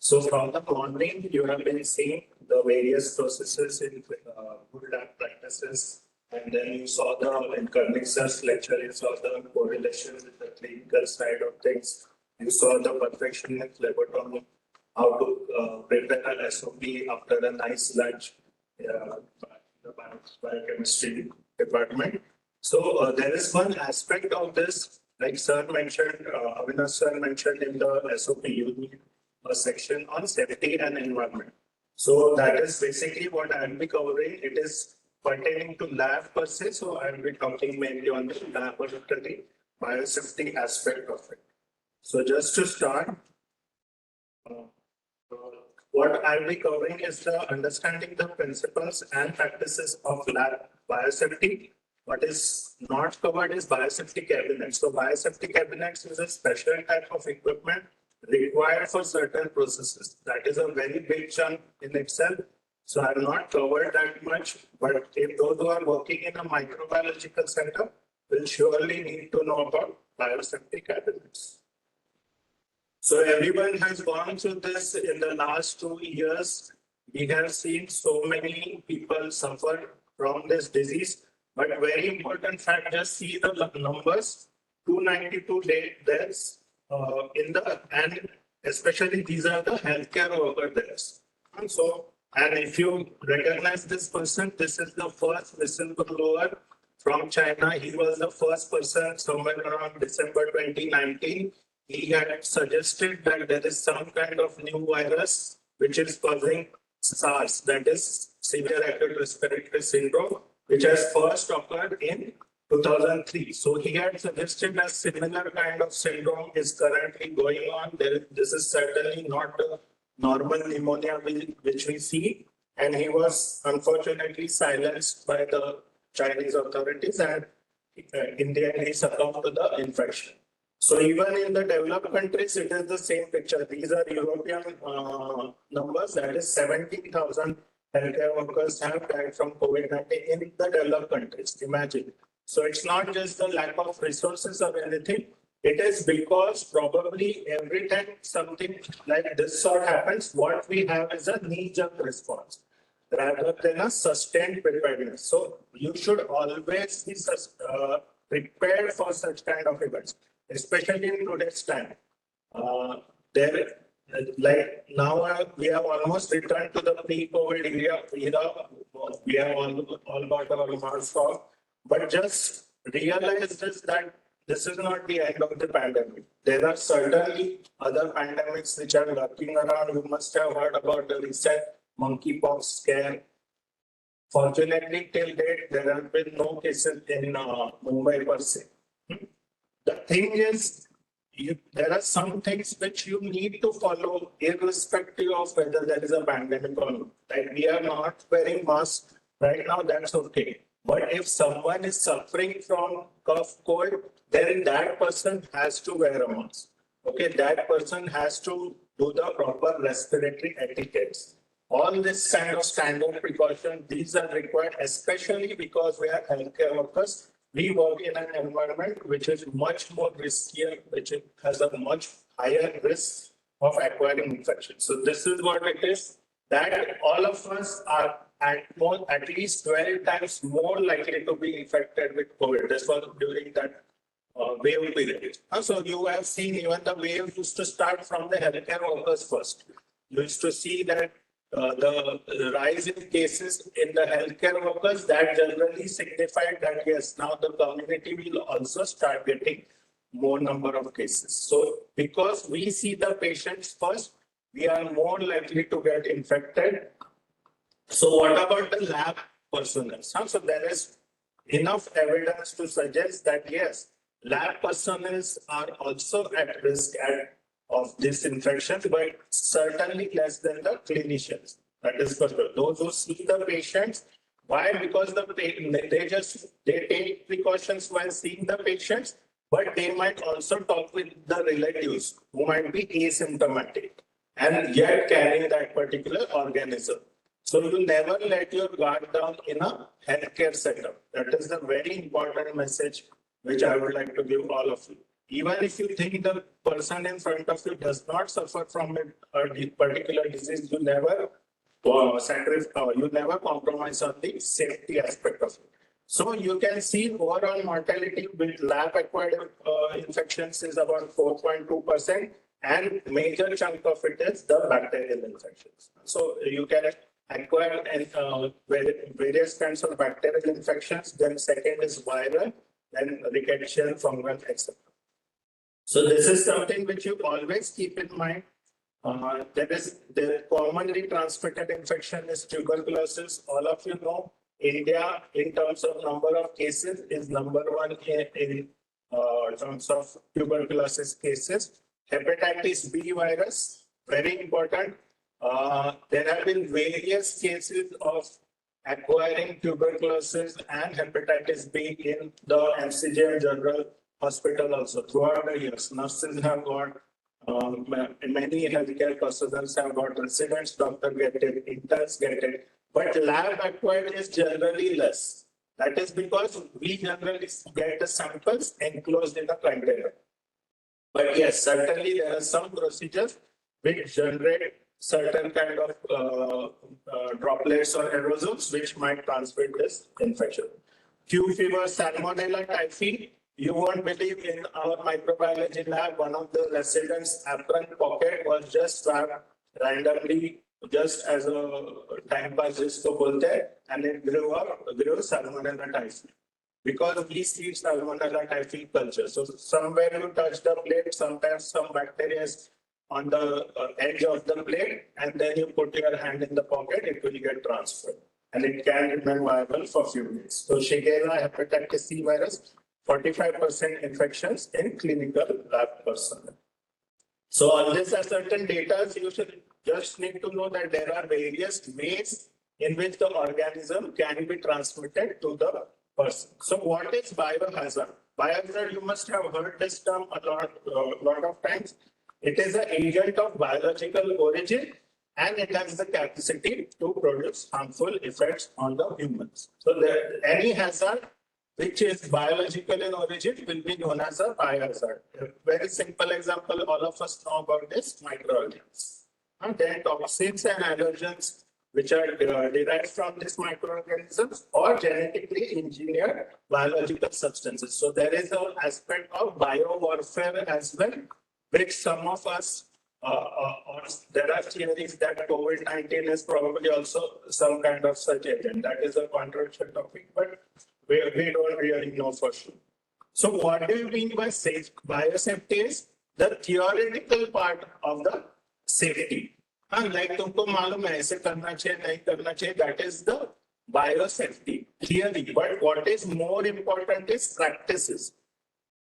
So from the morning, you have been seeing the various processes in good lab practices, and then you saw in Karnik's lecture, you saw the correlation with the clinical side of things. You saw the perfectionist laboratory, how to prepare an SOP after a nice lunch by the biochemistry department. So there is one aspect of this, like Sir mentioned, Avinash Sir mentioned in the SOP, you need a section on safety and environment. So that is basically what I'll be covering. It is pertaining to lab per se, so I'll be talking mainly on the laboratory biosafety aspect of it. So just to start, what I'll be covering is the understanding the principles and practices of lab biosafety. What is not covered is biosafety cabinets. So biosafety cabinets is a special type of equipment required for certain processes. That is a very big chunk in itself. So I have not covered that much, but if those who are working in a microbiological center will surely need to know about biosafety cabinets. So everyone has gone through this in the last 2 years. We have seen so many people suffer from this disease, but very important fact, just see the numbers, 292 deaths and especially these are the healthcare worker deaths. And if you recognize this person, this is the first whistleblower from China. He was the first person somewhere around December 2019. He had suggested that there is some kind of new virus which is causing SARS, that is severe acute respiratory syndrome, which has first occurred in 2003. So he had suggested a similar kind of syndrome is currently going on. This is certainly not the normal pneumonia which we see. And he was unfortunately silenced by the Chinese authorities, and in the end he succumbed to the infection. So even in the developed countries, it is the same picture. These are European numbers, that is 17,000 healthcare workers have died from COVID-19 in the developed countries. Imagine. So it's not just the lack of resources or anything. It is because probably every time something like this sort happens, what we have is a knee-jerk response rather than a sustained preparedness. So you should always be prepared for such kind of events, especially in today's time. Like now we have almost returned to the pre-COVID era. We have all got our masks off. But just realize this, that this is not the end of the pandemic. There are certainly other pandemics which are lurking around. You must have heard about the recent monkeypox scare. Fortunately, till date, there have been no cases in Mumbai per se. The thing is, there are some things which you need to follow irrespective of whether there is a pandemic or not. Like we are not wearing masks right now, that's okay. But if someone is suffering from cough, cold, then that person has to wear a mask. Okay, that person has to do the proper respiratory etiquettes. All this kind of standard precautions, these are required, especially because we are healthcare workers. We work in an environment which is much more riskier, which has a much higher risk of acquiring infection. So this is what it is, that all of us are at least 12 times more likely to be infected with COVID. This was during that wave period. So you have seen even the wave used to start from the healthcare workers first. You used to see that the rise in cases in the healthcare workers, that generally signified that yes, now the community will also start getting more number of cases. So because we see the patients first, we are more likely to get infected. So what about the lab personnel? So there is enough evidence to suggest that yes, lab personnel are also at risk of this infection, but certainly less than the clinicians. That is for sure. Those who see the patients, why? Because they take precautions while seeing the patients, but they might also talk with the relatives who might be asymptomatic and yet carrying that particular organism. So you never let your guard down in a healthcare setup. That is the very important message which I would like to give all of you. even if you think the person in front of you does not suffer from a particular disease, you never you never compromise on the safety aspect of it. So you can see overall mortality with lab-acquired infections is about 4.2%, and major chunk of it is the bacterial infections. So you can acquire various kinds of bacterial infections. Then second is viral, then rickettsial, fungal, etc. So this is something which you always keep in mind. The commonly transmitted infection is tuberculosis. All of you know India, in terms of number of cases, is number one in terms of tuberculosis cases. Hepatitis B virus, very important. There have been various cases of acquiring tuberculosis and hepatitis B in the MCGM General Hospital also throughout the years. Nurses have got, many healthcare personnel have got, residents, doctors get it, interns get it, but lab acquired is generally less. That is because we generally get the samples enclosed in a container. But yes, certainly there are some procedures which generate certain kind of droplets or aerosols which might transmit this infection. Q fever, salmonella, typhi. You won't believe, in our microbiology lab, one of the residents' apron pocket was just swabbed randomly, just as a time pass jisko bolte, and it grew salmonella typhi. Because we see salmonella typhi culture. So somewhere you touch the plate, sometimes some bacteria is on the edge of the plate, and then you put your hand in the pocket, it will get transferred. And it can remain viable for a few days. So Shigella hepatitis C virus, 45% infections in clinical lab personnel. So on this certain data, you should just need to know that there are various ways in which the organism can be transmitted to the person. So what is biohazard? Biohazard, you must have heard this term a lot of times. It is an agent of biological origin, and it has the capacity to produce harmful effects on the humans. So any hazard which is biological in origin will be known as a biohazard. A very simple example, all of us know about this, microorganisms. And then toxins and allergens which are derived from these microorganisms, or genetically engineered biological substances. So there is an aspect of biowarfare as well, which some of us, or there are theories that COVID-19 is probably also some kind of such agent. That is a controversial topic, but we don't really know for sure. So what do you mean by biosafety is the theoretical part of the safety. Like तुमको मालूम है ऐसे करना चाहिए नहीं करना चाहिए, that is the biosafety theory. But what is more important is practices.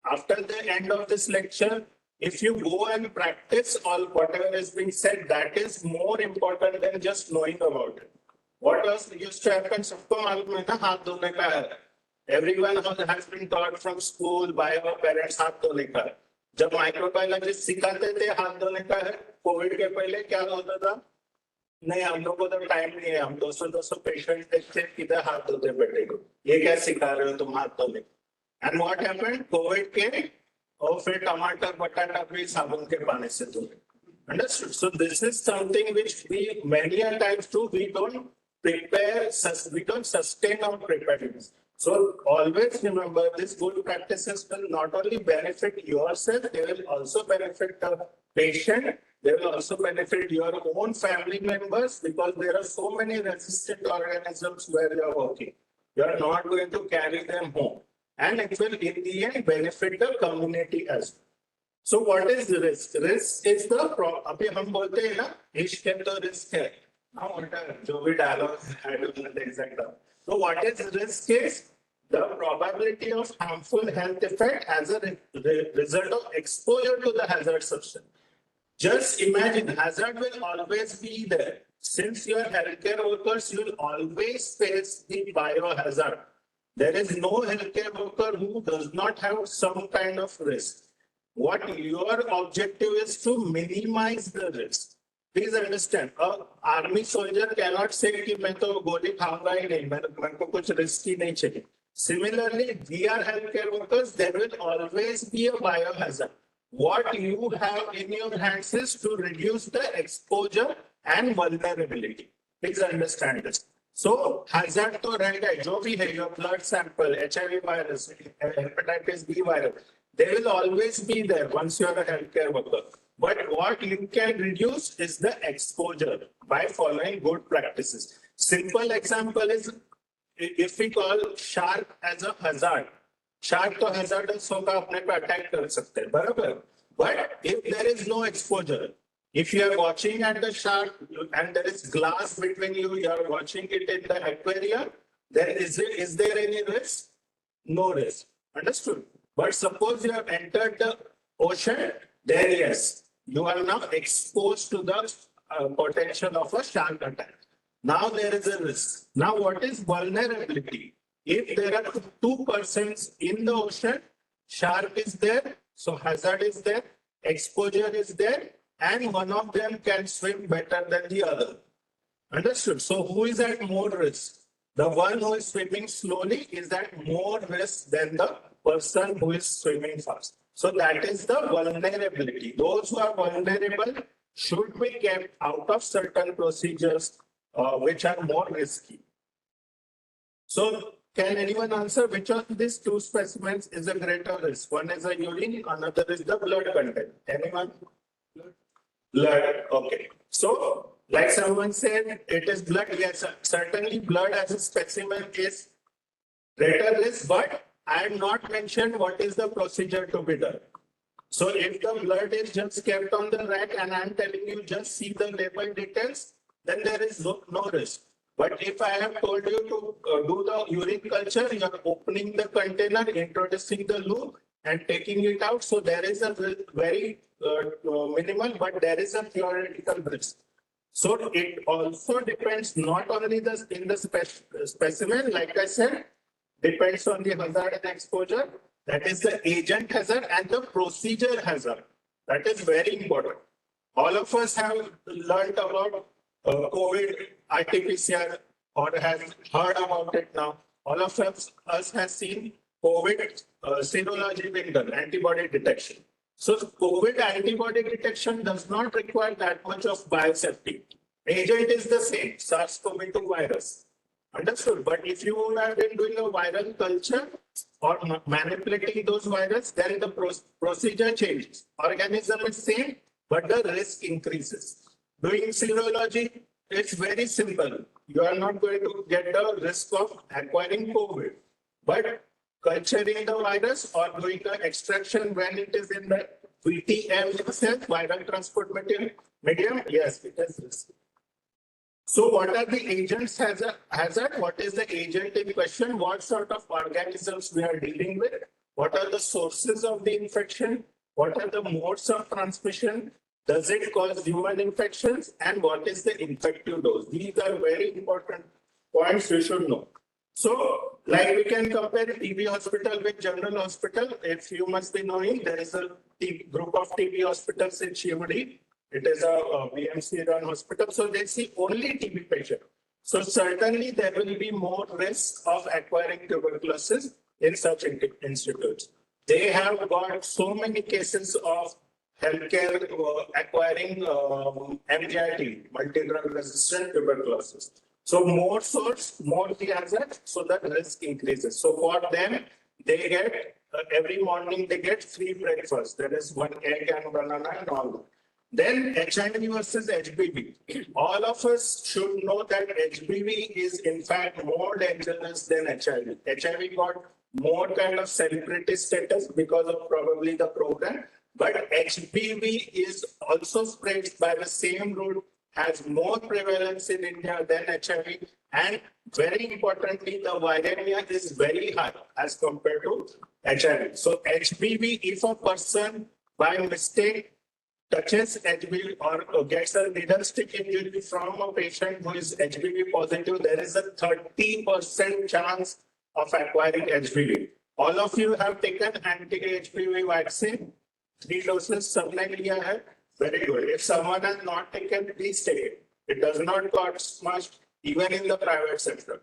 After the end of this lecture, if you go and practice all whatever is being said, that is more important than just knowing about it. What else used to happen? सबको मालूम है ना हाथ धोने का है. Everyone has been taught from school by our parents हाथ धोने का है. जब माइक्रोबायोलॉजिस्ट सिखाते थे हाथ धोने का है, कोविड के पहले क्या होता था? नहीं, हम लोग को तो टाइम नहीं है, हम 200 पेशेंट देखते किधर हाथ धोते बैठे को, ये क्या सिखा रहे हो तुम हाथ धोने? And what happened? कोविड के और फिर टमाटर बटाटा भी साबुन के पानी से धोए. Understood? So this is something which we many a times do. We don't prepare, we don't sustain our preparedness. So always remember, these good practices will not only benefit yourself, they will also benefit the patient. They will also benefit your own family members, because there are so many resistant organisms where you are working. You are not going to carry them home. And it will in the end benefit the community as well. So what is the risk? Risk is the अभी हम बोलते हैं ना, इश्क है तो risk है. Now जो भी dialogue I don't know the exact term. So what is risk is the probability of harmful health effect as a result of exposure to the hazard substance. Just imagine, hazard will always be there. Since you are healthcare workers, you will always face the biohazard. There is no healthcare worker who does not have some kind of risk. What your objective is to minimize the risk. Please understand, an army soldier cannot say कि मैं तो गोली खाऊंगा ही नहीं, मेरे को कुछ risk ही नहीं चाहिए. Similarly, we are healthcare workers, there will always be a biohazard. What you have in your hands is to reduce the exposure and vulnerability. Please understand this. So, hazard to रहेगा जो भी है, your blood sample, HIV virus, hepatitis B virus, they will always be there once you are a healthcare worker. But what you can reduce is the exposure by following good practices. Simple example is if we call shark as a hazard, shark तो hazardous होगा अपने पे attack कर सकते हैं, बराबर? But if there is no exposure, if you are watching at the shark and there is glass between you, you are watching it in the aquarium, is there any risk? No risk. Understood? But suppose you have entered the ocean, then yes, you are now exposed to the potential of a shark attack. Now there is a risk. Now what is vulnerability? If there are two persons in the ocean, shark is there, so hazard is there, exposure is there, and one of them can swim better than the other. Understood? So who is at more risk? The one who is swimming slowly is at more risk than the person who is swimming fast. So that is the vulnerability. Those who are vulnerable should be kept out of certain procedures which are more risky. So can anyone answer which of these two specimens is a greater risk? One is a urine, another is the blood content. Anyone? Blood. Okay. So, like someone said, it is blood. Yes, certainly blood as a specimen is greater risk, but I have not mentioned what is the procedure to be done. So, if the blood is just kept on the rack and I am telling you just see the label details, then there is no risk. But if I have told you to do the urine culture, you are opening the container, introducing the loop and taking it out. So there is a very minimal, but there is a theoretical risk. So it also depends not only in the specimen, like I said, depends on the hazard and exposure. That is the agent hazard and the procedure hazard. That is very important. All of us have learned about COVID, RT-PCR, or has heard about it now. All of us has seen COVID serology being done, antibody detection. So COVID antibody detection does not require that much of biosafety. Agent is the same, SARS-CoV-2 virus. Understood? But if you have been doing a viral culture or manipulating those viruses, then the procedure changes. Organism is same, but the risk increases. Doing serology, it's very simple. You are not going to get the risk of acquiring COVID. But culturing the virus or doing the extraction when it is in the VTM cell, viral transport medium, yes, it is risky. So what are the agents hazard? What is the agent in question? What sort of organisms we are dealing with? What are the sources of the infection? What are the modes of transmission? Does it cause human infections? And what is the infective dose? These are very important points we should know. So, like we can compare TB hospital with general hospital. If you must be knowing, there is a group of TB hospitals in Shivadi. It is a BMC run hospital. So they see only TB patient. So certainly there will be more risk of acquiring tuberculosis in such institutes. They have got so many cases of healthcare acquiring MGIT, multi-drug resistant tuberculosis. So more source, more the hazard, so that risk increases. So for them, they get every morning they get 3 breakfasts. There is 1 egg and banana and all. Then HIV versus HBV. All of us should know that HBV is in fact more dangerous than HIV. HIV got more kind of celebrity status because of probably the program. But HBV is also spread by the same route, has more prevalence in India than HIV. And very importantly, the viremia is very high as compared to HIV. So HBV, if a person by mistake touches HBV or gets a needle stick injury from a patient who is HBV positive, there is a 30% chance of acquiring HBV. All of you have taken anti-HBV vaccine. 3 doses, सबने लिया है. Very good. If someone has not taken, please take it. It does not cost much, even in the private sector.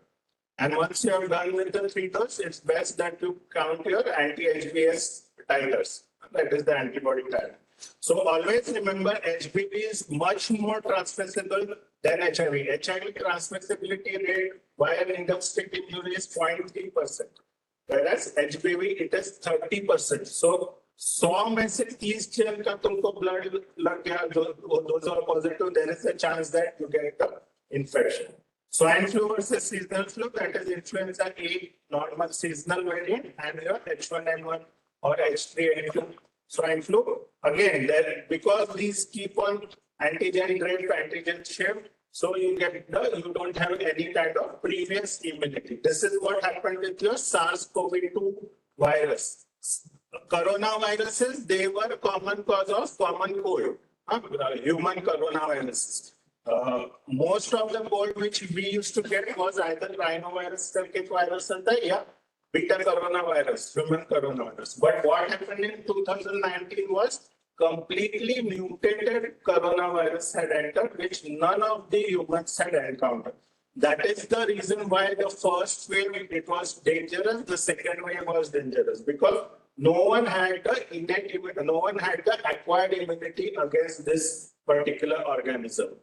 And once you have done with the 3 dose, it's best that you count your anti-HBs titers. That is the antibody titer. So always remember HBV is much more transmissible than HIV. HIV transmissibility rate via needle stick injury is 0.3%. Whereas HBV it is 30%. So 100 में से 30 जन का तुमको blood लग गया, those are positive, there is a chance that you get the infection. Swine flu versus seasonal flu, that is influenza A, normal seasonal variant, and your H1N1 or H3N2 swine flu. Again, because these keep on antigen drift, antigen shift, so you don't have any kind of previous immunity. This is what happened with your SARS-CoV-2 virus. Coronaviruses, they were common cause of common cold, human coronaviruses. Most of the cold which we used to get was either rhinovirus, Turkish virus, or beta coronavirus, human coronavirus. But what happened in 2019 was completely mutated coronavirus had entered, which none of the humans had encountered. That is the reason why the first wave, it was dangerous, the second wave was dangerous, because no one had the innate immunity, no one had the acquired immunity against this particular organism.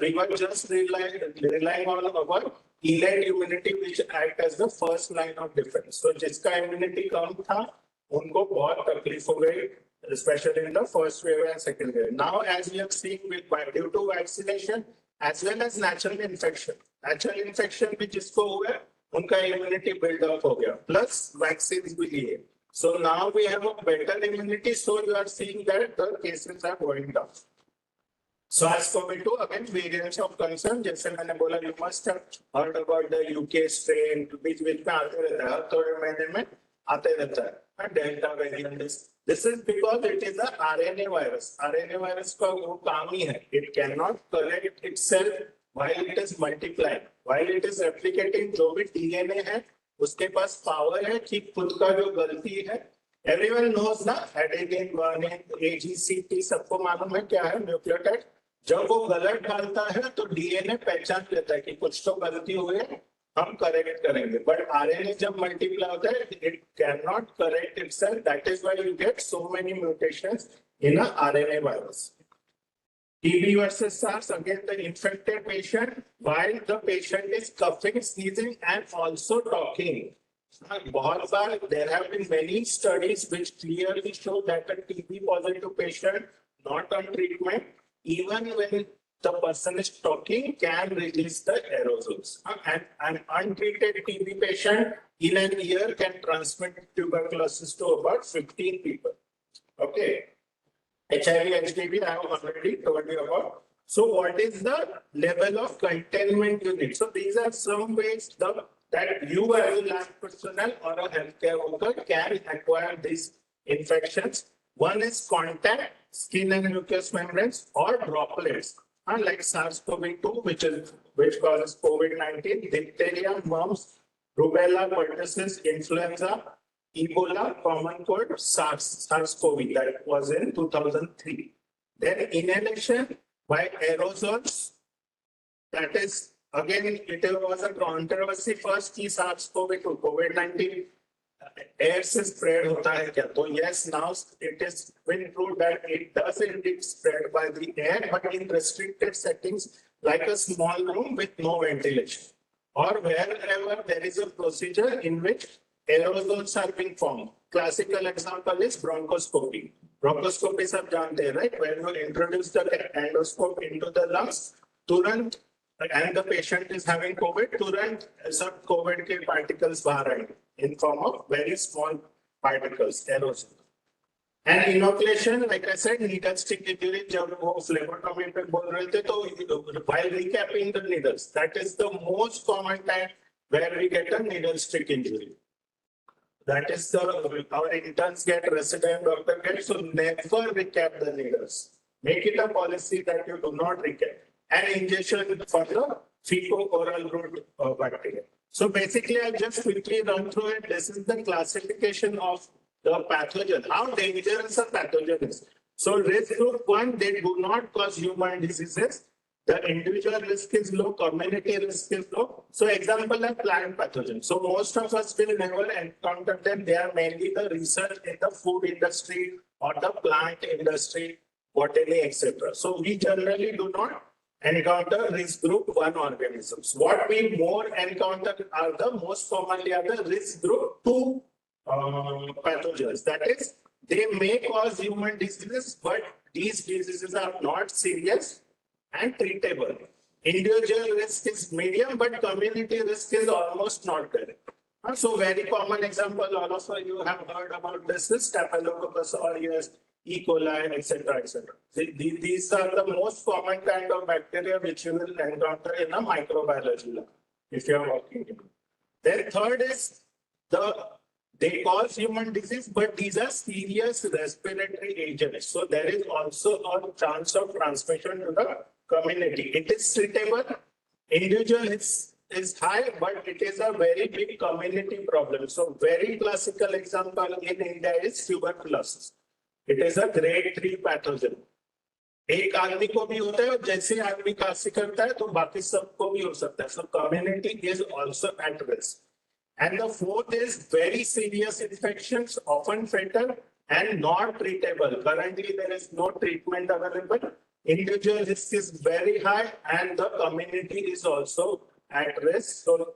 We were just relying on our innate immunity, which act as the first line of defense. So जिसका immunity कम था, उनको बहुत तकलीफ हो गई, especially in the first wave and second wave. Now, as we have seen, due to vaccination as well as natural infection भी जिसको हुआ, उनका immunity build up हो गया, plus vaccines भी लिए. So now we have a better immunity. So you are seeing that the cases are going down. SARS-CoV-2, again, variants of concern. जैसे मैंने बोला, you must have heard about the UK strain, which में आते रहता है, थोड़े महीने में आते रहता है, Delta variant. This is because it is a RNA virus. RNA virus का वो काम ही है. It cannot correct itself while it is multiplying. While it is replicating, जो भी DNA है, उसके पास power है कि खुद का जो गलती है. Everyone knows ना, adenine, guanine, AGCT, सबको मालूम है क्या है न्यूक्लियोटाइड. जब वो गलत डालता है तो डीएनए पहचान लेता है कि कुछ तो गलती हुई है, हम करेक्ट करेंगे. बट आरएनए जब मल्टीप्लाई होता है, it can not correct itself. That is why you get so many mutations in a RNA virus. TB versus SARS, again the infected patient, while the patient is coughing, sneezing and also talking. बहुत बार there have been many studies which clearly show that a TB positive patient not on treatment, even when the person is talking, can release the aerosols. And an untreated TB patient in a year can transmit tuberculosis to about 15 people. Okay. HIV, HPV, I have already told you about. So what is the level of containment you need? So these are some ways that you as a lab personnel or a healthcare worker can acquire these infections. One is contact, skin and mucous membranes, or droplets, like SARS-CoV-2, which causes COVID-19, diphtheria, mumps, rubella, pertussis, influenza, Ebola, common cold, SARS-CoV, that was in 2003. Then inhalation by aerosols, that is, again, it was a controversy first की SARS-CoV-2, COVID-19 air से spread होता है क्या? तो yes, now it is been proved that it does indeed spread by the air, but in restricted settings like a small room with no ventilation, or wherever there is a procedure in which aerosols are being formed. Classical example is bronchoscopy. Bronchoscopy सब जानते हैं, right? When you introduce the endoscope into the lungs, तुरंत, and the patient is having COVID, तुरंत सब COVID के particles बाहर आएंगे in form of very small particles, aerosol. And inoculation, like I said, needle stick injury, जब वो phlebotomy पे बोल रहे थे, तो while recapping the needles, that is the most common time where we get a needle stick injury. That is our interns get, resident doctor get, so never recap the needles. Make it a policy that you do not recap. And injection for the fecal-oral route bacteria. So basically, I'll just quickly run through it. This is the classification of the pathogen, how dangerous a pathogen is. So risk group 1, they do not cause human diseases. The individual risk is low, community risk is low. So example like plant pathogens. So most of us will never encounter them. They are mainly the research in the food industry or the plant industry, botany, etc. So we generally do not encounter risk group 1 organisms. What we more encounter are the most commonly are the risk group 2 pathogens. That is, they may cause human diseases, but these diseases are not serious and treatable. Individual risk is medium, but community risk is almost not there. So very common example, all of you have heard about this is Staphylococcus aureus, E. coli, etc., etc. These are the most common kind of bacteria which you will encounter in a microbiology lab if you are working in. Then third is they cause human disease, but these are serious respiratory agents. So there is also a chance of transmission to the community. It is treatable. Individual is high, but it is a very big community problem. So very classical example in India is tuberculosis. It is a grade 3 pathogen. एक आदमी को भी होता है और जैसे आदमी खांसी करता है तो बाकी सबको भी हो सकता है. So community is also at risk. And the fourth is very serious infections, often fatal and not treatable. Currently, there is no treatment available. Individual risk is very high and the community is also at risk. So,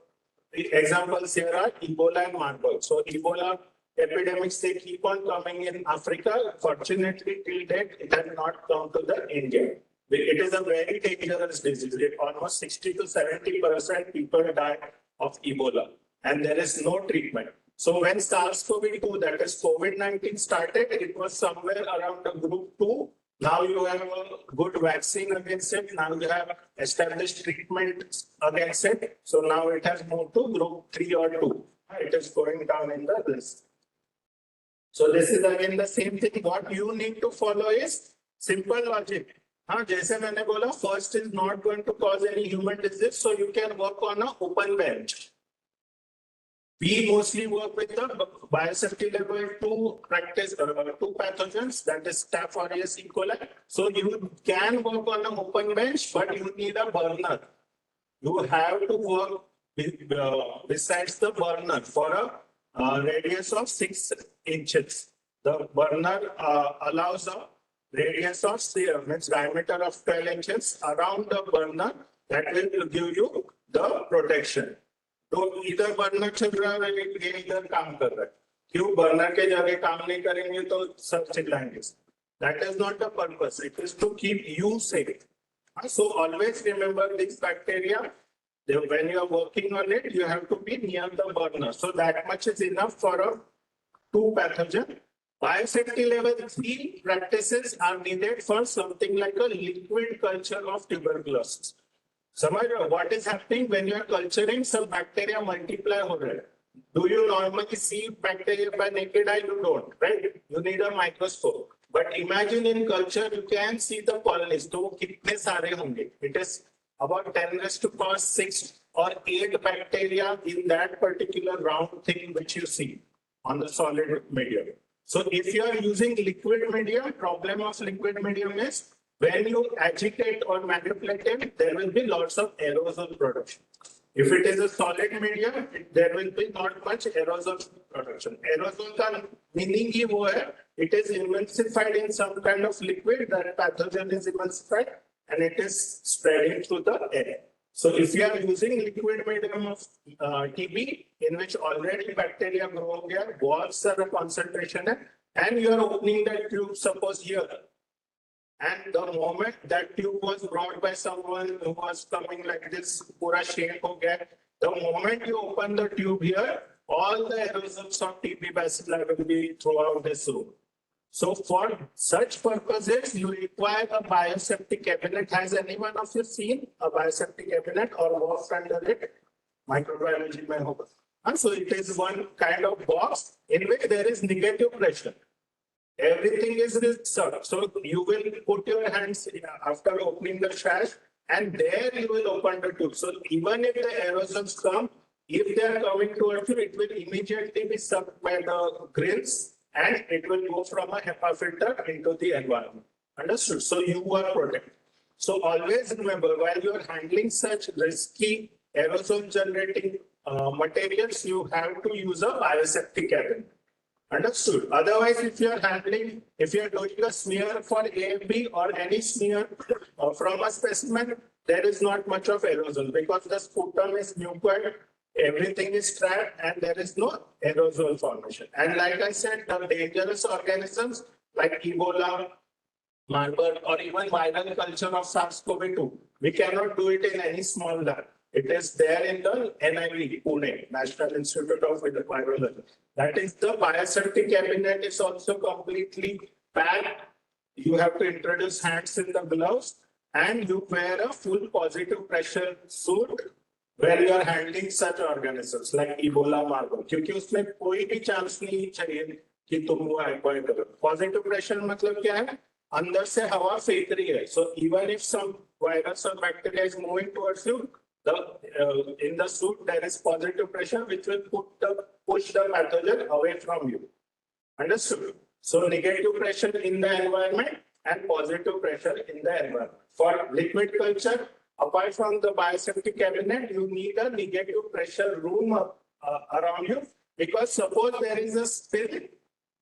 examples here are Ebola and Marburg. So, Ebola epidemics, they keep on coming in Africa. Fortunately, till date, it has not come to the India. It is a very dangerous disease. Almost 60 to 70% people die of Ebola. And there is no treatment. So when SARS-CoV-2, that is COVID-19 started, it was somewhere around the group 2. Now you have a good vaccine against it. Now you have established treatment against it. So now it has moved to group 3 or 2. It is going down in the list. So this is again the same thing. What you need to follow is simple logic. जैसे मैंने बोला, first is not going to cause any human disease, so you can work on an open bench. We mostly work with the biosafety level 2 practice, 2 pathogens, that is Staph aureus, E. coli. So you can work on an open bench, but you need a burner. You have to work besides the burner for a radius of 6 inches. The burner allows a radius of means diameter of 12 inches around the burner. That will give you the protection. तो इधर burner चल रहा है, ये इधर काम कर रहा है. क्यों बर्नर के जगह काम नहीं करेंगे तो सब चिल्लाएंगे. That is not the purpose. It is to keep you safe. So always remember this bacteria. When you are working on it, you have to be near the burner. So that much is enough for a 2 pathogen. Biosafety level 3 practices are needed for something like a liquid culture of tuberculosis. What is happening when you are culturing some bacteria multiply हो रहे हैं? Do you normally see bacteria by naked eye? You don't, right? You need a microscope. But imagine in culture you can see the colonies. तो वो कितने सारे होंगे? It is about 10 raised to power 6 or 8 bacteria in that particular round thing which you see on the solid medium. So if you are using liquid medium, problem of liquid medium is when you agitate or manipulate it, there will be lots of aerosol production. If it is a solid medium, there will be not much aerosol production. Aerosol का meaning ही वो है, it is emulsified in some kind of liquid, that pathogen is emulsified and it is spreading through the air. So if you are using liquid medium of TB, in which already bacteria grow होंगे, बहुत सारा concentration है, and you are opening that tube, suppose here, and the moment that tube was brought by someone who was coming like this, pura shape ho gaya, the moment you open the tube here, all the aerosols of TB bacilli will be throughout this room. So for such purposes, you require a biosafety cabinet. Has anyone of you seen a biosafety cabinet or worked under it? Microbiology mein hoga. And so it is one kind of box in which there is negative pressure. Everything is reserved. So you will put your hands after opening the trash and there you will open the tube. So even if the aerosols come, if they are coming towards you, it will immediately be sucked by the grills and it will go from a HEPA filter into the environment. Understood? So you are protected. So always remember, while you are handling such risky aerosol generating materials, you have to use a biosafety cabinet. Understood. Otherwise, if you are doing a smear for AFB or any smear from a specimen, there is not much of aerosol because the sputum is mucoid, everything is trapped, and there is no aerosol formation. And like I said, the dangerous organisms like Ebola, Marburg, or even viral culture of SARS-CoV-2, we cannot do it in any small lab. It is there in the NIV, Pune, National Institute of Virology. That is the biosafety cabinet is also completely packed. You have to introduce hands in the gloves and you wear a full positive pressure suit where you are handling such organisms like Ebola, Marburg. क्योंकि उसमें कोई भी chance नहीं चाहिए कि तुम वो acquire करो. पॉजिटिव प्रेशर मतलब क्या है? अंदर से हवा फेंक रही है. So even if some virus or bacteria is moving towards you, in the suit there is positive pressure which will push the pathogen away from you. Understood? So negative pressure in the environment and positive pressure in the environment. For liquid culture, apart from the biosafety cabinet, you need a negative pressure room around you because suppose there is a spill,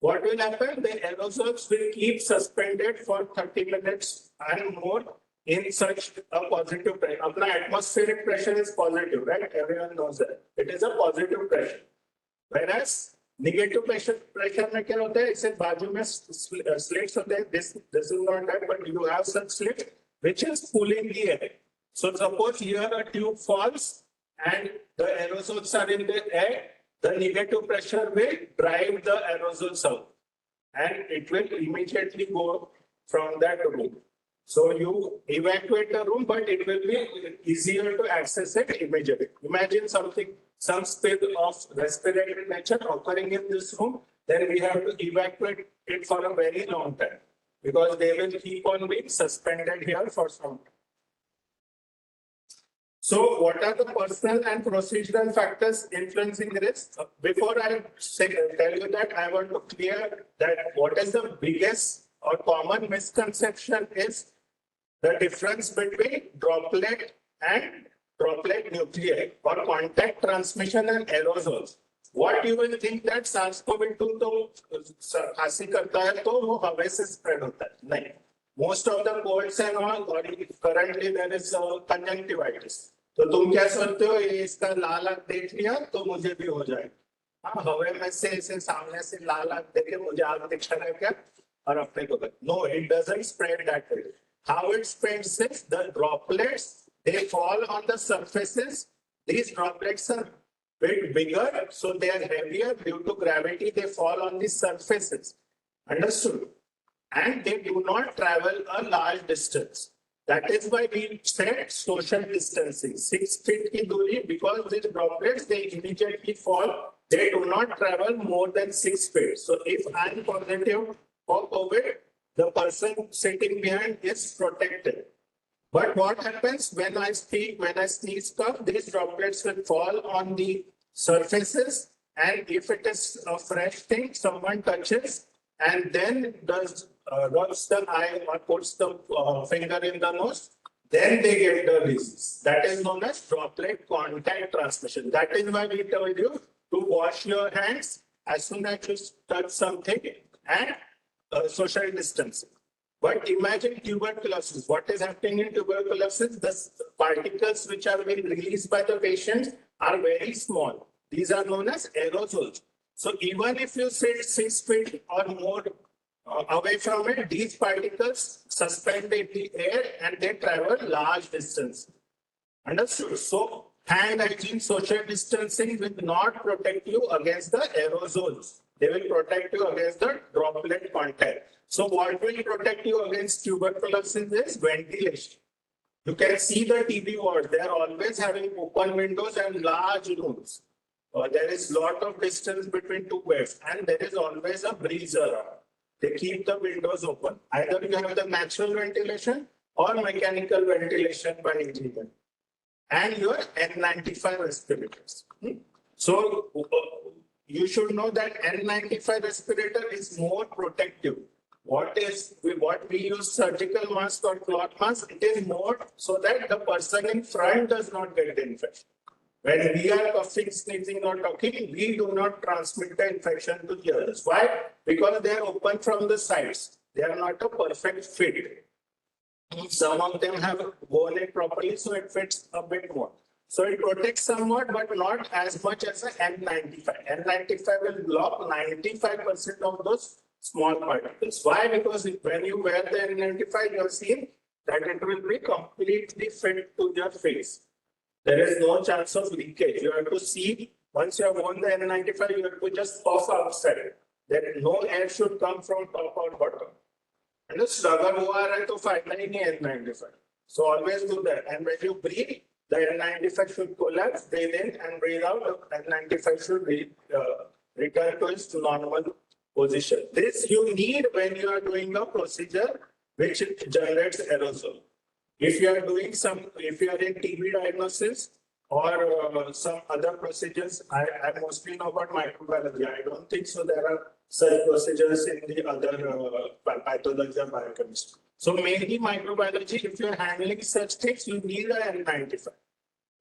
what will happen? The aerosols will keep suspended for 30 minutes and more in such a positive pressure. Apna atmospheric pressure is positive, right? Everyone knows that. It is a positive pressure. Whereas negative pressure में क्या होता है? इसे बाजू में slits होते हैं. This is not that, but you have such slits which is pulling the air. So suppose here a tube falls and the aerosols are in the air, the negative pressure will drive the aerosols out and it will immediately go from that room. So you evacuate the room, but it will be easier to access it immediately. Imagine some spill of respiratory nature occurring in this room, then we have to evacuate it for a very long time because they will keep on being suspended here for some time. So what are the personal and procedural factors influencing risk? Before I tell you that, I want to clear that what is the biggest or common misconception is the difference between droplet and droplet nuclei or contact transmission and aerosols. What you will think that SARS-CoV-2 तो खांसी करता है तो वो हवा से spread होता है. नहीं. Most of the colds and all, currently there is conjunctivitis. तो तुम क्या सोचते हो ये इसका लाल आंख देख लिया तो मुझे भी हो जाएगा. हाँ, हवा में से इसे सामने से लाल आंख देखे मुझे आग दिखा रहा है क्या और अपने को. No, it doesn't spread that way. How it spreads is the droplets, they fall on the surfaces. These droplets are bit bigger, so they are heavier due to gravity. They fall on the surfaces. Understood? And they do not travel a large distance. That is why we said social distancing. 6 feet ki duri, because these droplets, they immediately fall. They do not travel more than 6 feet. So if I am positive for COVID, the person sitting behind is protected. But what happens when I speak, when I sneeze cough, these droplets will fall on the surfaces. And if it is a fresh thing, someone touches and then rubs the eye or puts the finger in the nose, then they get the disease. That is known as droplet contact transmission. That is why we told you to wash your hands as soon as you touch something and social distancing. But imagine tuberculosis. What is happening in tuberculosis? The particles which are being released by the patient are very small. These are known as aerosols. So even if you sit 6 feet or more away from it, these particles suspend in the air and they travel large distance. Understood? So hand hygiene, social distancing will not protect you against the aerosols. They will protect you against the droplet contact. So what will protect you against tuberculosis is ventilation. You can see the TB wards. They are always having open windows and large rooms. There is lot of distance between two beds and there is always a breeze around. They keep the windows open. Either you have the natural ventilation or mechanical ventilation by engineering. And your N95 respirators. So you should know that N95 respirator is more protective what we use surgical mask or cloth mask, it is more so that the person in front does not get the infection. When we are coughing, sneezing, or talking, we do not transmit the infection to the others. Why? Because they are open from the sides. They are not a perfect fit. Some of them have worn it properly, so it fits a bit more. So it protects somewhat, but not as much as an N95. N95 will block 95% of those small particles. Why? Because when you wear the N95, you have seen that it will be completely fit to your face. There is no chance of leakage. You have to see, once you have worn the N95, you have to just puff outside. There no air should come from top or bottom. And the अगर वो आ रहा है तो फायदा ही नहीं N95. So always do that. And when you breathe, the N95 should collapse, breathe in and breathe out. The N95 should return to its normal position. This you need when you are doing a procedure which generates aerosol. If you are doing if you are in TB diagnosis or some other procedures, I mostly know about microbiology. I don't think so there are such procedures in the other pathology or biochemistry. So mainly microbiology, if you are handling such things, you need an N95.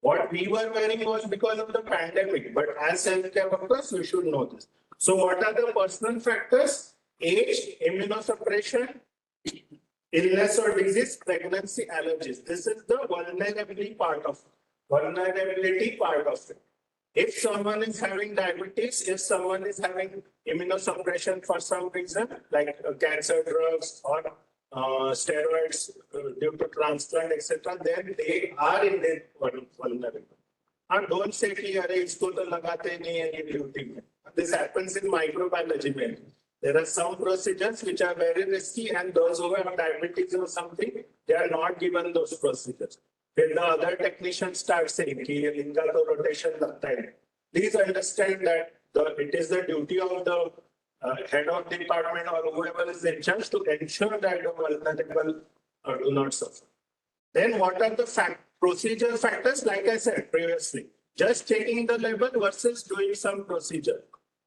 What we were wearing was because of the pandemic, but as healthcare workers, we should know this. So what are the personal factors? Age, immunosuppression, illness or disease, pregnancy, allergies. This is the vulnerability part of it. If someone is having diabetes, if someone is having immunosuppression for some reason, like cancer drugs or steroids due to transplant, etc., then they are in their vulnerability. And don't say that isko to lagate nahi hai duty mein. This happens in microbiology mainly. There are some procedures which are very risky, and those who have diabetes or something, they are not given those procedures. Then the other technicians start saying, "Inka to rotation lagta hai." Please understand that it is the duty of the head of the department or whoever is in charge to ensure that the vulnerable do not suffer. Then what are the procedure factors? Like I said previously, just checking the label versus doing some procedure.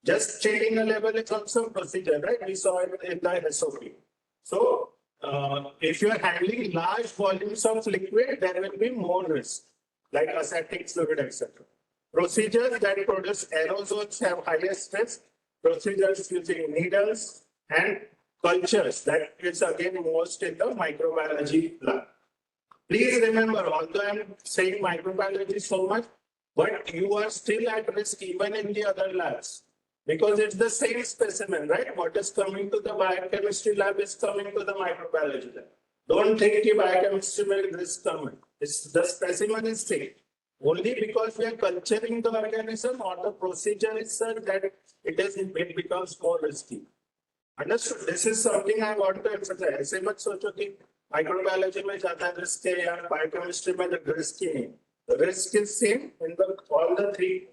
Just checking a label is also a procedure, right? We saw it in the SOP. So, if you are handling large volumes of liquid, there will be more risk, like acetic fluid, etc. Procedures that produce aerosols have highest risk. Procedures using needles and cultures, that is again most in the microbiology lab. Please remember, although I am saying microbiology so much, but you are still at risk even in the other labs. Because it's the same specimen, right? What is coming to the biochemistry lab is coming to the microbiology lab. Don't think the biochemistry will risk coming. The specimen is same. Only because we are culturing the organism or the procedure is such that it becomes more risky. Understood? This is something I want to emphasize. ऐसे मत सोचो कि microbiology में ज़्यादा risk है या biochemistry में the risk ही नहीं. The risk is same in all the three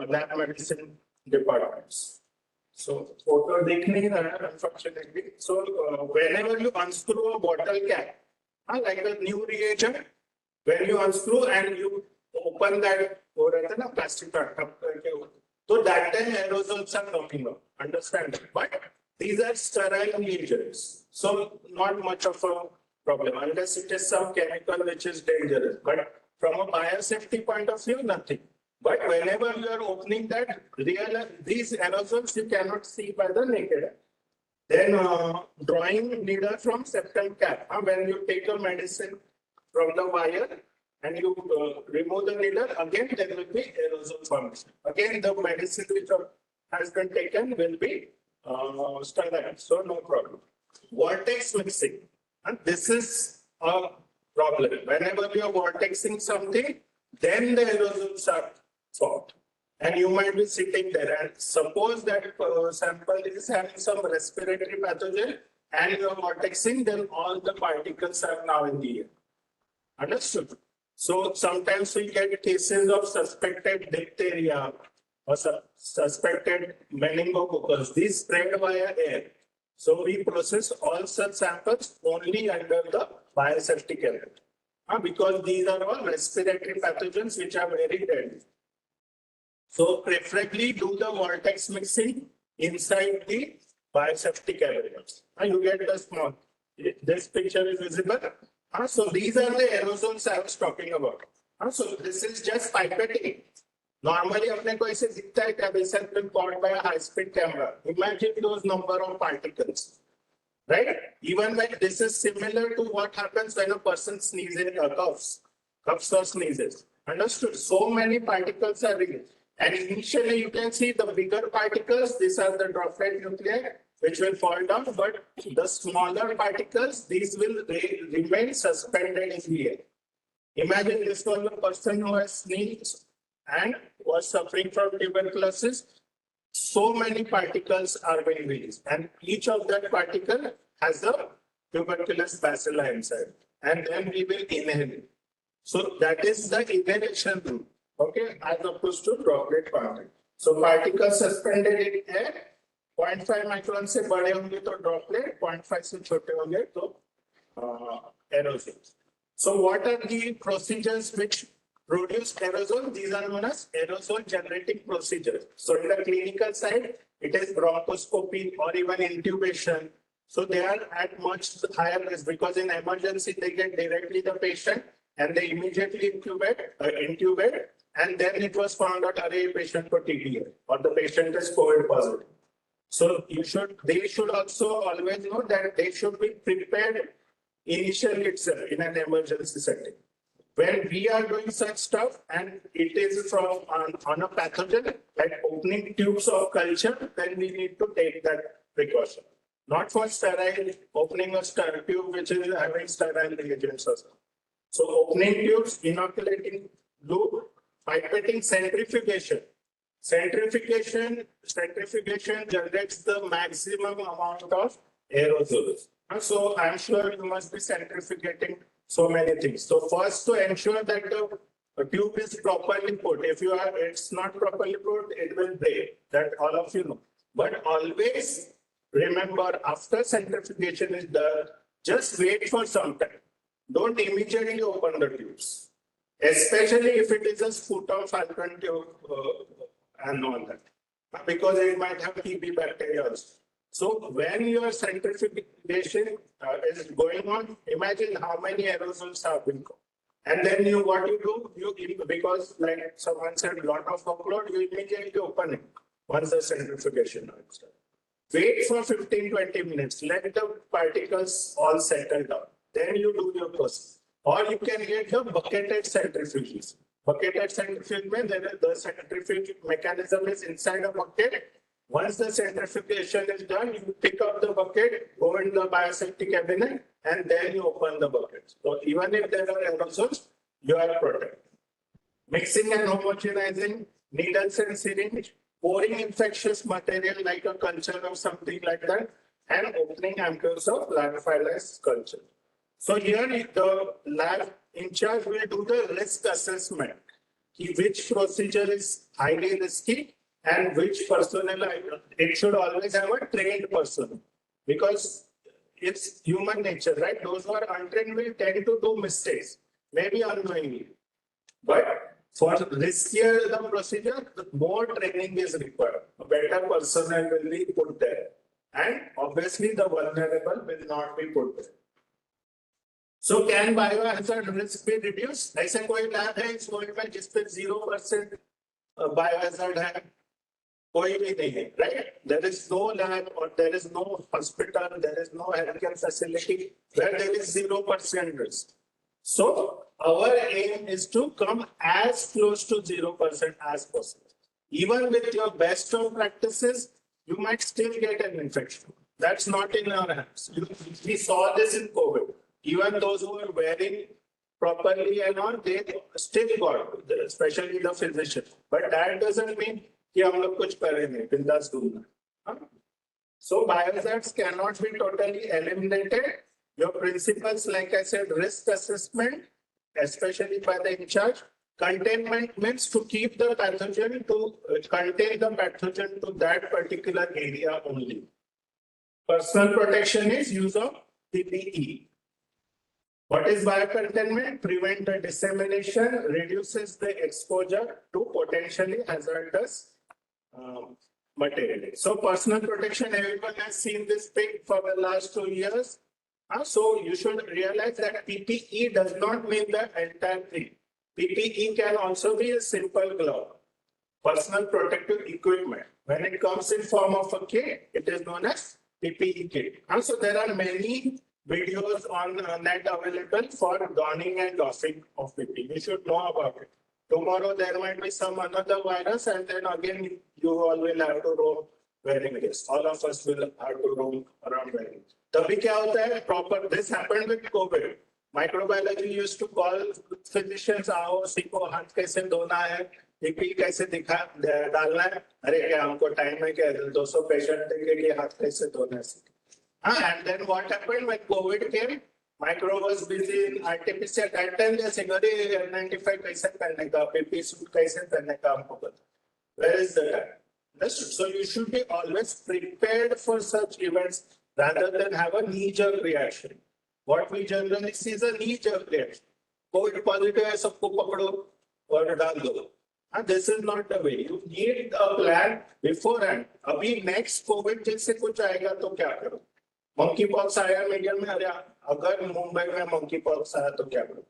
lab medicine departments. So photo देखने ही रहा है unfortunately. So whenever you unscrew a bottle cap, like a new reagent, when you unscrew and you open that, वो रहता है ना plastic का ठप करके, so that time aerosols are coming up. Understand? But these are sterile reagents, so not much of a problem unless it is some chemical which is dangerous. But from a biosafety point of view, nothing. But whenever you are opening that, these aerosols you cannot see by the naked eye. Then drawing needle from septum cap. When you take a medicine from the wire and you remove the needle, again there will be aerosol formation. Again the medicine which has been taken will be sterile, so no problem. Vortex mixing. And this is a problem. Whenever you are vortexing something, then the aerosols are formed. And you might be sitting there and suppose that sample is having some respiratory pathogen and you are vortexing, then all the particles are now in the air. Understood? So sometimes we get cases of suspected diphtheria or suspected meningococcus. These spread via air. So we process all such samples only under the biosafety element. Because these are all respiratory pathogens which are very deadly. So preferably do the vortex mixing inside the biosafety cabinets. You get the small. This picture is visible. So these are the aerosols I was talking about. So this is just pipetting. Normally, अपने को ऐसे दिखता है कि this has been caught by a high-speed camera. Imagine those number of particles, right? Even when this is similar to what happens when a person sneezes, coughs or sneezes. Understood? So many particles are released. And initially, you can see the bigger particles. These are the droplet nuclei, which will fall down. But the smaller particles, these will remain suspended in the air. Imagine this was a person who has sneezed and was suffering from tuberculosis. So many particles are being released, and each of that particle has a tuberculous bacilli inside, and then we will inhale it. So that is the inhalation route, okay, as opposed to droplet particle. So particles suspended in air, 0.5 micron से बड़े होंगे तो droplet, 0.5 से छोटे होंगे तो aerosols. So what are the procedures which produce aerosol? These are known as aerosol generating procedures. So in the clinical side, it is bronchoscopy or even intubation. So they are at much higher risk because in emergency, they get directly the patient and they immediately intubate, and then it was found out a patient for TBA or the patient is COVID positive. So they should also always know that they should be prepared initially itself in an emergency setting. When we are doing such stuff and it is from on a pathogen, like opening tubes of culture, then we need to take that precaution. Not for sterile, opening a sterile tube which is having sterile reagents or something. So opening tubes, inoculating loop, pipetting, centrifugation. Centrifugation generates the maximum amount of aerosols. So I'm sure you must be centrifugating so many things. So first, to ensure that the tube is properly put. If it's not properly put, it will break. That all of you know. But always remember, after centrifugation is done, just wait for some time. Don't immediately open the tubes, especially if it is a sputum falcon tube and all that, because it might have TB bacteria also. So when your centrifugation is going on, imagine how many aerosols have been caught. And then what you do, because like someone said, a lot of upload, you immediately open it once the centrifugation is done. Wait for 15-20 minutes, let the particles all settle down. Then you do your process. Or you can get the bucketed centrifuges. Bucketed centrifuge means the centrifuge mechanism is inside a bucket. Once the centrifugation is done, you pick up the bucket, go in the biosafety cabinet, and then you open the bucket. So even if there are aerosols, you are protected. Mixing and homogenizing, needles and syringe, pouring infectious material like a culture or something like that, and opening ampoules of lyophilized culture. So here the lab in charge will do the risk assessment. Which procedure is highly risky and which personnel, it should always have a trained person because it's human nature, right? Those who are untrained will tend to do mistakes, maybe unknowingly. But for riskier the procedure, more training is required. A better personnel will be put there. And obviously the vulnerable will not be put there. So can biohazard risk be reduced? ऐसा कोई lab है इस world में जिस पे 0% biohazard है? कोई भी नहीं है, right? There is no lab or there is no hospital, there is no healthcare facility where there is 0% risk. So our aim is to come as close to 0% as possible. Even with your best of practices, you might still get an infection. That's not in our hands. We saw this in COVID. Even those who are wearing properly and all, they still got, especially the physician. But that doesn't mean कि हम लोग कुछ करेंगे, बिंदास दूंगा. So biohazards cannot be totally eliminated. Your principles, like I said, risk assessment, especially by the in charge. Containment means to keep the pathogen contain the pathogen to that particular area only. Personal protection is use of PPE. What is biocontainment? Prevent the dissemination, reduces the exposure to potentially hazardous materially. So personal protection, everyone has seen this thing for the last 2 years. So you should realize that PPE does not mean the entire thing. PPE can also be a simple glove, personal protective equipment. When it comes in form of a kit, it is known as PPE kit. So there are many videos on net available for donning and doffing of PPE. You should know about it. Tomorrow there might be some another virus, and then again you all will have to roam wearing this. All of us will have to roam around wearing it. तभी क्या होता है proper? This happened with COVID. Microbiology used to call physicians, आओ सीखो हाथ कैसे धोना है, पीपी कैसे दिखा डालना है. अरे क्या हमको टाइम है क्या 200 पेशेंट देंगे कि हाथ कैसे धोना है. And then what happened when COVID came? Micro was busy in RT-PCR. That time they said, अरे N95 कैसे पहनने का, PP suit कैसे पहनने का हमको पता. Where is the time? So you should be always prepared for such events rather than have a knee-jerk reaction. What we generally see is a knee-jerk reaction. COVID positive है सबको पकड़ो और डाल दो. This is not the way. You need a plan beforehand. अभी next COVID जैसे कुछ आएगा तो क्या करो? Monkey pox आया मीडिया में, अरे अगर मुंबई में monkey pox आया तो क्या करो?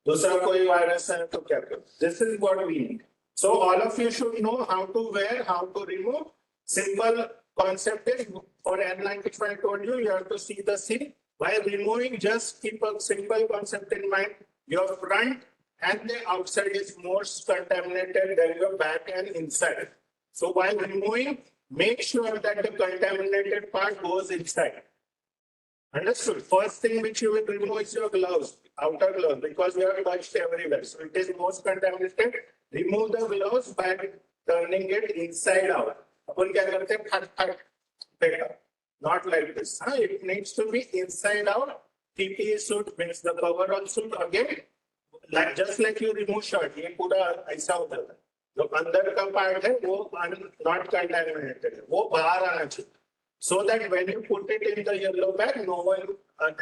दूसरा कोई वायरस है तो क्या करो? This is what we need. So all of you should know how to wear, how to remove. Simple concept is for N95 I told you, you have to see the scene. While removing, just keep a simple concept in mind. Your front and the outside is more contaminated than your back and inside. So while removing, make sure that the contaminated part goes inside. Understood? First thing which you will remove is your gloves, outer gloves, because you have touched everywhere. So it is most contaminated. Remove the gloves by turning it inside out. अपन क्या करते हैं? फट फट फेंका. Not like this. It needs to be inside out. PPE suit means the coverall suit again. Like just like you remove shirt, ये पूरा ऐसा होता है. जो अंदर का part है वो not contaminated. वो बाहर आना चाहिए. So that when you put it in the yellow bag, no one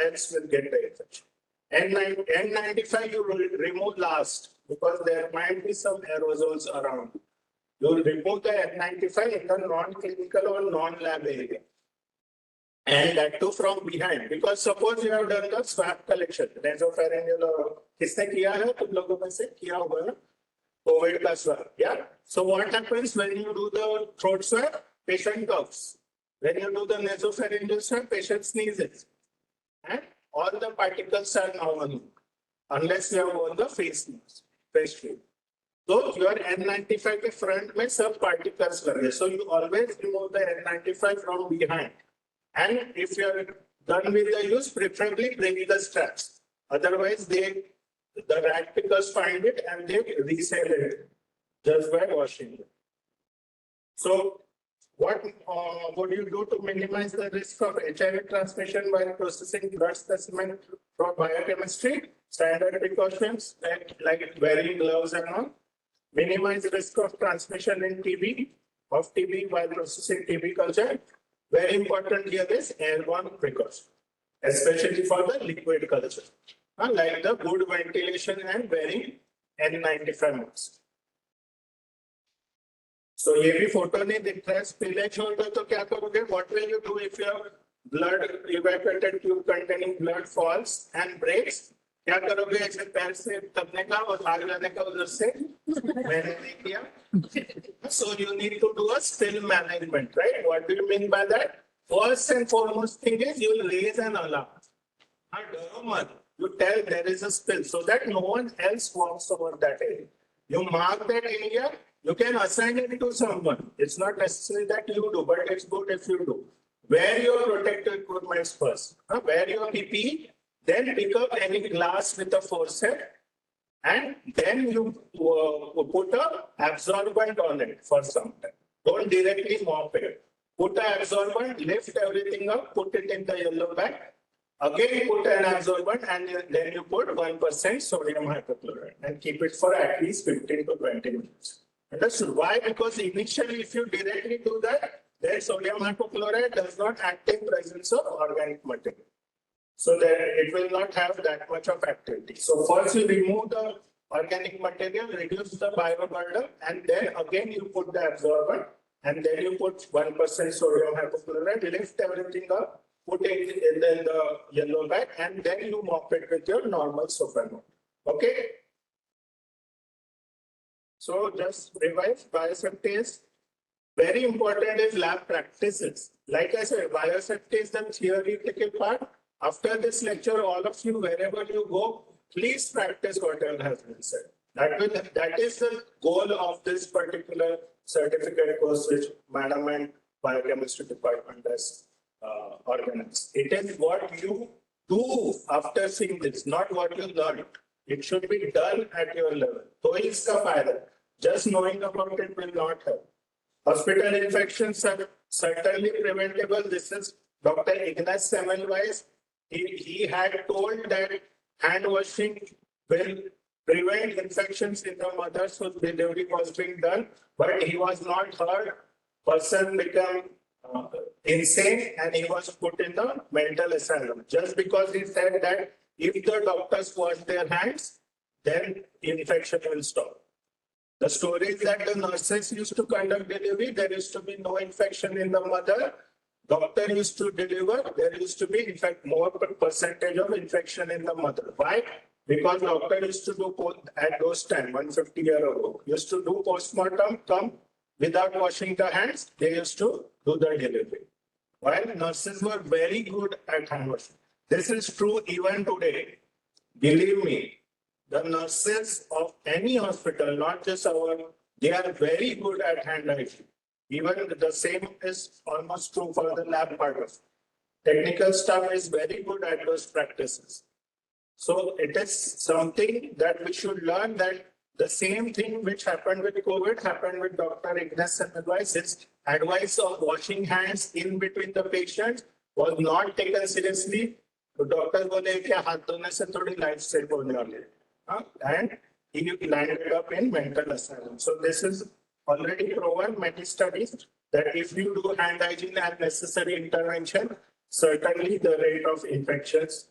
else will get the infection. N95 you will remove last because there might be some aerosols around. You will remove the N95 in the non-clinical or non-lab area. And that too from behind. Because suppose you have done the swab collection, nasopharyngeal or किसने किया है? तुम लोगों में से किया होगा ना? COVID का swab. Yeah. So what happens when you do the throat swab? Patient coughs. When you do the nasopharyngeal swab, patient sneezes. And all the particles are now on you, unless you have worn the face mask, face shield. So your N95 के front में सब particles लगे. So you always remove the N95 from behind. And if you are done with the use, preferably bring the straps. Otherwise, the rat pickers find it and they resell it just by washing it. So what would you do to minimize the risk of HIV transmission while processing blood specimen for biochemistry? Standard precautions like wearing gloves and all. Minimize risk of transmission in TB, while processing TB culture. Very important here is airborne precaution, especially for the liquid culture, like the good ventilation and wearing N95 mask. So ये भी photo नहीं दिख रहा है, spillage होगा तो क्या करोगे? What will you do if your blood evacuated tube containing blood falls and breaks? क्या करोगे? ऐसे पैर से तबने का और भाग जाने का उधर से? मैंने नहीं किया. So you need to do a spill management, right? What do you mean by that? First and foremost thing is you will raise an alarm. डरो मत. You tell there is a spill so that no one else walks over that area. You mark that area. You can assign it to someone. It's not necessary that you do, but it's good if you do. Wear your protective equipment first. Wear your PPE. Then pick up any glass with a forceps, and then you put a absorbent on it for some time. Don't directly mop it. Put an absorbent, lift everything up, put it in the yellow bag. Again, put an absorbent, and then you put 1% sodium hypochlorite and keep it for at least 15 to 20 minutes. Understood? Why? Because initially, if you directly do that, then sodium hypochlorite does not act in presence of organic material. So that it will not have that much of activity. So first you remove the organic material, reduce the bioburden, and then again you put the absorbent and then you put 1% sodium hypochlorite, lift everything up, put it in the yellow bag, and then you mop it with your normal soap and water. Okay? So just revise. Biosafety is very important is lab practices. Like I said, biosafety is the theoretical part. After this lecture, all of you, wherever you go, please practice whatever has been said. That is the goal of this particular certificate course which Madam and Biochemistry department has organized. It is what you do after seeing this, not what you learn. It should be done at your level. So it's the fire. Just knowing about it will not help. Hospital infections are certainly preventable. This is Dr. Ignace Semmelweis. He had told that hand washing will prevent infections in the mothers whose delivery was being done, but he was not heard. Person became insane and he was put in the mental asylum just because he said that if the doctors wash their hands, then infection will stop. The story is that the nurses used to conduct delivery, there used to be no infection in the mother. Doctor used to deliver, there used to be, in fact, more percentage of infection in the mother. Why? Because doctor used to do, at those time, 150 years ago, used to do postmortem, come without washing the hands, they used to do the delivery. While nurses were very good at hand washing. This is true even today. Believe me, the nurses of any hospital, not just our, they are very good at hand hygiene. Even the same is almost true for the lab part of it. Technical staff is very good at those practices. So it is something that we should learn, that the same thing which happened with COVID happened with Dr. Ignace Semmelweis. His advice of washing hands in between the patients was not taken seriously. तो doctor बोले कि हाथ धोने से थोड़ी life save होने वाली है, and he landed up in mental asylum. So this is already proven, many studies, that if you do hand hygiene and necessary intervention, certainly the rate of infections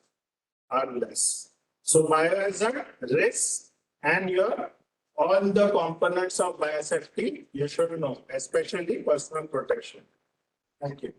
are less. So biohazard, risks, and your all the components of biosafety you should know, especially personal protection. Thank you.